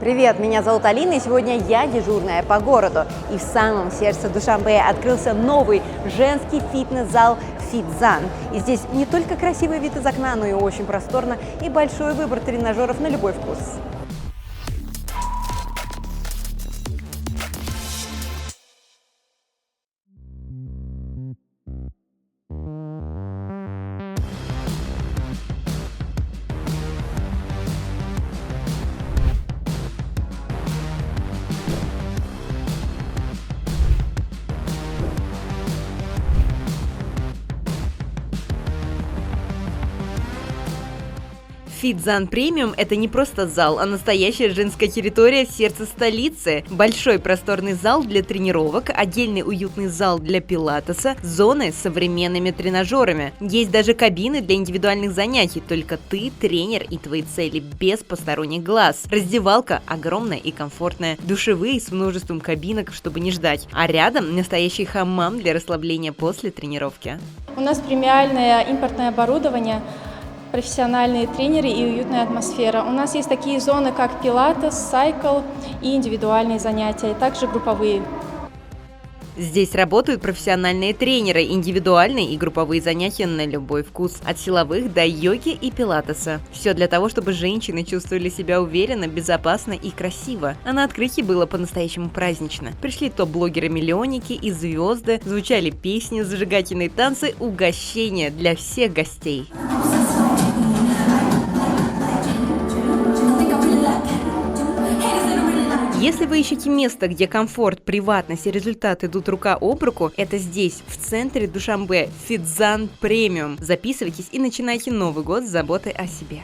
Привет, меня зовут Алина, и сегодня я дежурная по городу. И в самом сердце Душанбе открылся новый женский фитнес-зал Фитзан. И здесь не только красивый вид из окна, но и очень просторно и большой выбор тренажеров на любой вкус. Фитзан Премиум – это не просто зал, а настоящая женская территория в сердце столицы. Большой просторный зал для тренировок, отдельный уютный зал для пилатеса, зоны с современными тренажерами. Есть даже кабины для индивидуальных занятий, только ты, тренер и твои цели, без посторонних глаз. Раздевалка огромная и комфортная, душевые с множеством кабинок, чтобы не ждать. А рядом настоящий хаммам для расслабления после тренировки. У нас премиальное импортное оборудование, профессиональные тренеры и уютная атмосфера. У нас есть такие зоны, как пилатес, сайкл и индивидуальные занятия, и также групповые. Здесь работают профессиональные тренеры, индивидуальные и групповые занятия на любой вкус, от силовых до йоги и пилатеса. Все для того, чтобы женщины чувствовали себя уверенно, безопасно и красиво. А на открытии было по-настоящему празднично. Пришли топ-блогеры-миллионники и звезды, звучали песни, зажигательные танцы, угощения для всех гостей. Если вы ищете место, где комфорт, приватность и результат идут рука об руку, это здесь, в центре Душанбе, Фитзан Премиум. Записывайтесь и начинайте Новый год с заботой о себе.